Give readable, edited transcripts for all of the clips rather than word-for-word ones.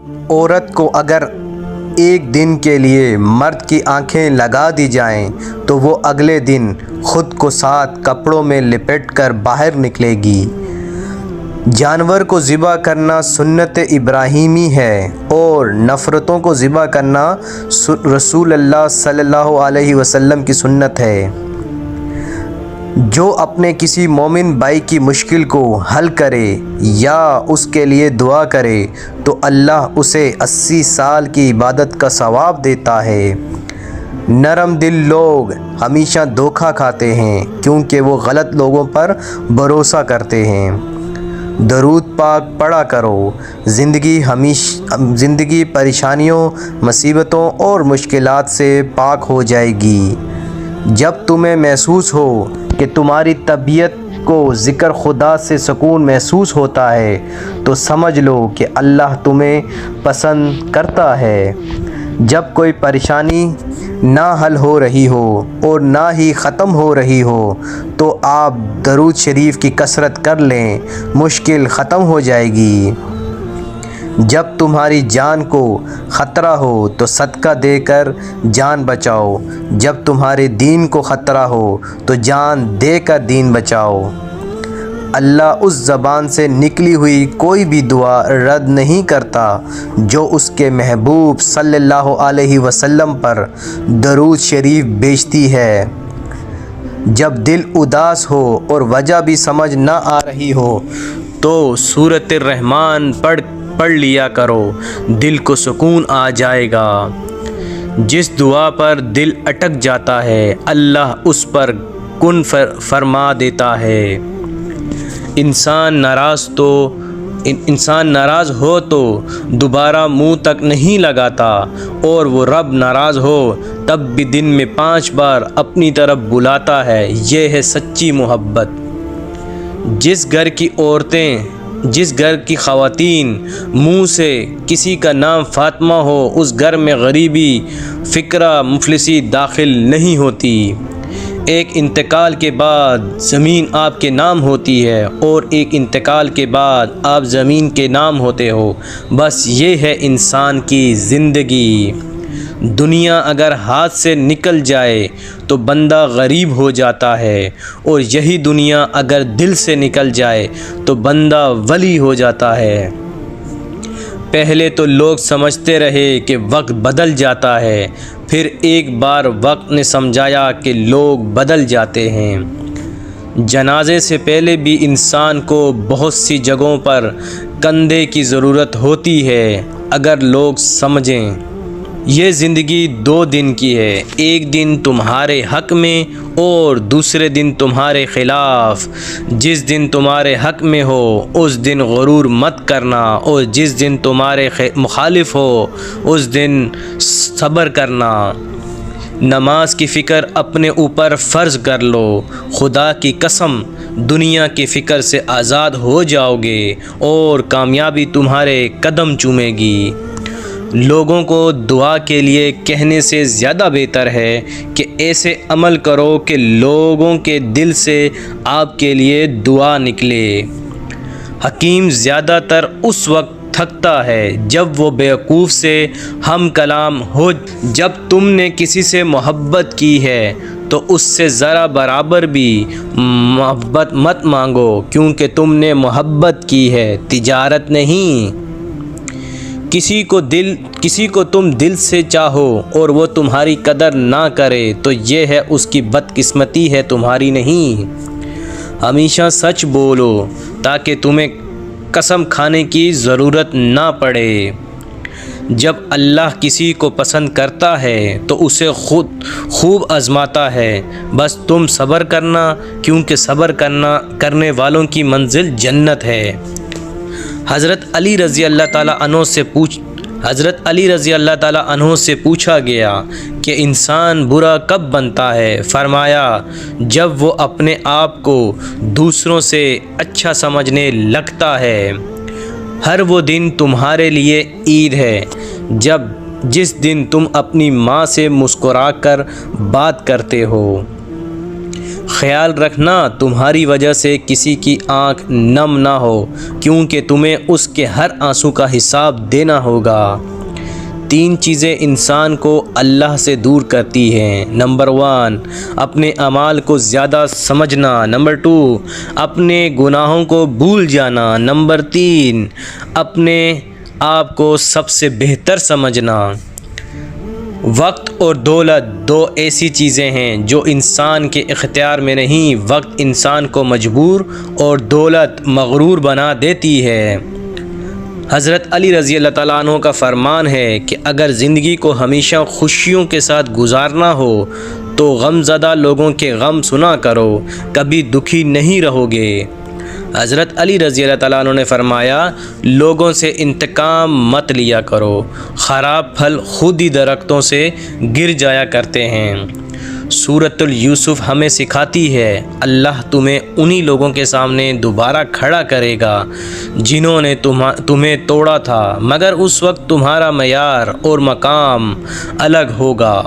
عورت کو اگر ایک دن کے لیے مرد کی آنکھیں لگا دی جائیں تو وہ اگلے دن خود کو 7 کپڑوں میں لپیٹ کر باہر نکلے گی۔ جانور کو ذبح کرنا سنت ابراہیمی ہے اور نفرتوں کو ذبح کرنا رسول اللہ صلی اللہ علیہ وسلم کی سنت ہے۔ جو اپنے کسی مومن بھائی کی مشکل کو حل کرے یا اس کے لیے دعا کرے تو اللہ اسے 80 سال کی عبادت کا ثواب دیتا ہے۔ نرم دل لوگ ہمیشہ دھوکہ کھاتے ہیں کیونکہ وہ غلط لوگوں پر بھروسہ کرتے ہیں۔ درود پاک پڑھا کرو، زندگی پریشانیوں، مصیبتوں اور مشکلات سے پاک ہو جائے گی۔ جب تمہیں محسوس ہو کہ تمہاری طبیعت کو ذکر خدا سے سکون محسوس ہوتا ہے تو سمجھ لو کہ اللہ تمہیں پسند کرتا ہے۔ جب کوئی پریشانی نہ حل ہو رہی ہو اور نہ ہی ختم ہو رہی ہو تو آپ درود شریف کی کثرت کر لیں، مشکل ختم ہو جائے گی۔ جب تمہاری جان کو خطرہ ہو تو صدقہ دے کر جان بچاؤ، جب تمہارے دین کو خطرہ ہو تو جان دے کر دین بچاؤ۔ اللہ اس زبان سے نکلی ہوئی کوئی بھی دعا رد نہیں کرتا جو اس کے محبوب صلی اللہ علیہ وسلم پر درود شریف بھیجتی ہے۔ جب دل اداس ہو اور وجہ بھی سمجھ نہ آ رہی ہو تو سورۃ الرحمن پڑھ لیا کرو، دل کو سکون آ جائے گا۔ جس دعا پر دل اٹک جاتا ہے اللہ اس پر کن فرما دیتا ہے۔ انسان ناراض ہو تو دوبارہ منہ تک نہیں لگاتا اور وہ رب ناراض ہو تب بھی دن میں 5 بار اپنی طرف بلاتا ہے۔ یہ ہے سچی محبت۔ جس گھر کی خواتین منہ سے کسی کا نام فاطمہ ہو اس گھر میں غریبی، فقر، مفلسی داخل نہیں ہوتی۔ ایک انتقال کے بعد زمین آپ کے نام ہوتی ہے اور ایک انتقال کے بعد آپ زمین کے نام ہوتے ہو۔ بس یہ ہے انسان کی زندگی۔ دنیا اگر ہاتھ سے نکل جائے تو بندہ غریب ہو جاتا ہے اور یہی دنیا اگر دل سے نکل جائے تو بندہ ولی ہو جاتا ہے۔ پہلے تو لوگ سمجھتے رہے کہ وقت بدل جاتا ہے، پھر ایک بار وقت نے سمجھایا کہ لوگ بدل جاتے ہیں۔ جنازے سے پہلے بھی انسان کو بہت سی جگہوں پر کندھے کی ضرورت ہوتی ہے۔ اگر لوگ سمجھیں یہ زندگی 2 دن کی ہے، ایک دن تمہارے حق میں اور دوسرے دن تمہارے خلاف۔ جس دن تمہارے حق میں ہو اس دن غرور مت کرنا اور جس دن تمہارے مخالف ہو اس دن صبر کرنا۔ نماز کی فکر اپنے اوپر فرض کر لو، خدا کی قسم دنیا کی فکر سے آزاد ہو جاؤ گے اور کامیابی تمہارے قدم چومے گی۔ لوگوں کو دعا کے لیے کہنے سے زیادہ بہتر ہے کہ ایسے عمل کرو کہ لوگوں کے دل سے آپ کے لیے دعا نکلے۔ حکیم زیادہ تر اس وقت تھکتا ہے جب وہ بیوقوف سے ہم کلام ہو۔ جب تم نے کسی سے محبت کی ہے تو اس سے ذرا برابر بھی محبت مت مانگو، کیونکہ تم نے محبت کی ہے، تجارت نہیں۔ کسی کو تم دل سے چاہو اور وہ تمہاری قدر نہ کرے تو یہ ہے اس کی بدقسمتی ہے، تمہاری نہیں۔ ہمیشہ سچ بولو تاکہ تمہیں قسم کھانے کی ضرورت نہ پڑے۔ جب اللہ کسی کو پسند کرتا ہے تو اسے خود خوب آزماتا ہے۔ بس تم صبر کرنا، کیونکہ صبر کرنے والوں کی منزل جنت ہے۔ حضرت علی رضی اللہ تعالیٰ عنہ سے پوچھا گیا کہ انسان برا کب بنتا ہے؟ فرمایا جب وہ اپنے آپ کو دوسروں سے اچھا سمجھنے لگتا ہے۔ ہر وہ دن تمہارے لیے عید ہے جس دن تم اپنی ماں سے مسکرا کر بات کرتے ہو۔ خیال رکھنا تمہاری وجہ سے کسی کی آنکھ نم نہ ہو، کیونکہ تمہیں اس کے ہر آنسو کا حساب دینا ہوگا۔ 3 چیزیں انسان کو اللہ سے دور کرتی ہیں۔ نمبر 1، اپنے اعمال کو زیادہ سمجھنا۔ نمبر 2، اپنے گناہوں کو بھول جانا۔ نمبر 3، اپنے آپ کو سب سے بہتر سمجھنا۔ وقت اور دولت 2 ایسی چیزیں ہیں جو انسان کے اختیار میں نہیں۔ وقت انسان کو مجبور اور دولت مغرور بنا دیتی ہے۔ حضرت علی رضی اللہ تعالیٰ عنہ کا فرمان ہے کہ اگر زندگی کو ہمیشہ خوشیوں کے ساتھ گزارنا ہو تو غم زدہ لوگوں کے غم سنا کرو، کبھی دکھی نہیں رہو گے۔ حضرت علی رضی اللہ تعالیٰ عنہ نے فرمایا، لوگوں سے انتقام مت لیا کرو، خراب پھل خود ہی درختوں سے گر جایا کرتے ہیں۔ سورۃ یوسف ہمیں سکھاتی ہے، اللہ تمہیں انہی لوگوں کے سامنے دوبارہ کھڑا کرے گا جنہوں نے تمہیں توڑا تھا، مگر اس وقت تمہارا معیار اور مقام الگ ہوگا۔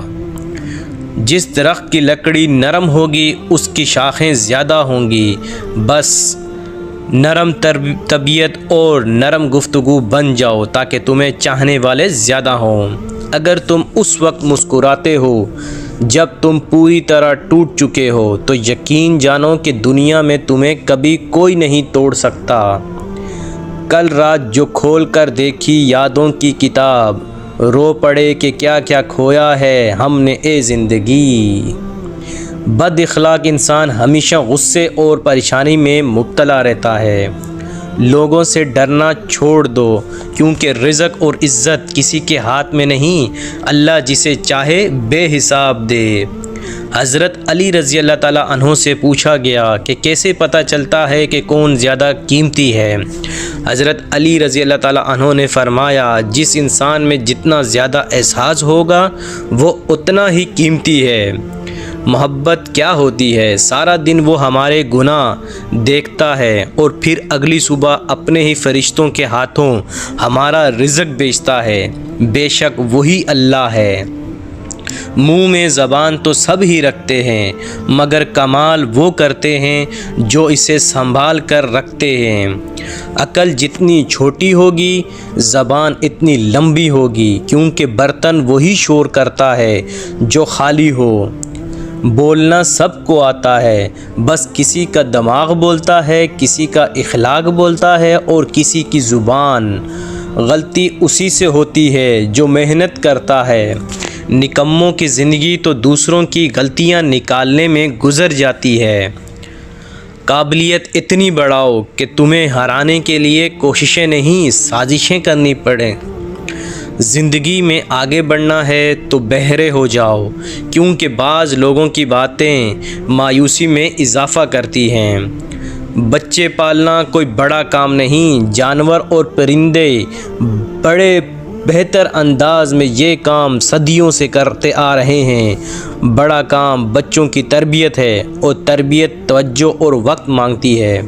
جس درخت کی لکڑی نرم ہوگی اس کی شاخیں زیادہ ہوں گی۔ بس نرم طبیعت اور نرم گفتگو بن جاؤ تاکہ تمہیں چاہنے والے زیادہ ہوں۔ اگر تم اس وقت مسکراتے ہو جب تم پوری طرح ٹوٹ چکے ہو تو یقین جانو کہ دنیا میں تمہیں کبھی کوئی نہیں توڑ سکتا۔ کل رات جو کھول کر دیکھی یادوں کی کتاب، رو پڑے کہ کیا کیا کھویا ہے ہم نے اے زندگی۔ بد اخلاق انسان ہمیشہ غصے اور پریشانی میں مبتلا رہتا ہے۔ لوگوں سے ڈرنا چھوڑ دو، کیونکہ رزق اور عزت کسی کے ہاتھ میں نہیں، اللہ جسے چاہے بے حساب دے۔ حضرت علی رضی اللہ تعالیٰ عنہ سے پوچھا گیا کہ کیسے پتہ چلتا ہے کہ کون زیادہ قیمتی ہے؟ حضرت علی رضی اللہ تعالیٰ عنہ نے فرمایا، جس انسان میں جتنا زیادہ احساس ہوگا وہ اتنا ہی قیمتی ہے۔ محبت کیا ہوتی ہے؟ سارا دن وہ ہمارے گناہ دیکھتا ہے اور پھر اگلی صبح اپنے ہی فرشتوں کے ہاتھوں ہمارا رزق بیچتا ہے۔ بے شک وہی اللہ ہے۔ منہ میں زبان تو سب ہی رکھتے ہیں، مگر کمال وہ کرتے ہیں جو اسے سنبھال کر رکھتے ہیں۔ عقل جتنی چھوٹی ہوگی زبان اتنی لمبی ہوگی، کیونکہ برتن وہی شور کرتا ہے جو خالی ہو۔ بولنا سب کو آتا ہے، بس کسی کا دماغ بولتا ہے، کسی کا اخلاق بولتا ہے اور کسی کی زبان۔ غلطی اسی سے ہوتی ہے جو محنت کرتا ہے۔ نکموں کی زندگی تو دوسروں کی غلطیاں نکالنے میں گزر جاتی ہے۔ قابلیت اتنی بڑھاؤ کہ تمہیں ہرانے کے لیے کوششیں نہیں سازشیں کرنی پڑیں۔ زندگی میں آگے بڑھنا ہے تو بہرے ہو جاؤ، کیونکہ بعض لوگوں کی باتیں مایوسی میں اضافہ کرتی ہیں۔ بچے پالنا کوئی بڑا کام نہیں، جانور اور پرندے بڑے بہتر انداز میں یہ کام صدیوں سے کرتے آ رہے ہیں۔ بڑا کام بچوں کی تربیت ہے، اور تربیت توجہ اور وقت مانگتی ہے۔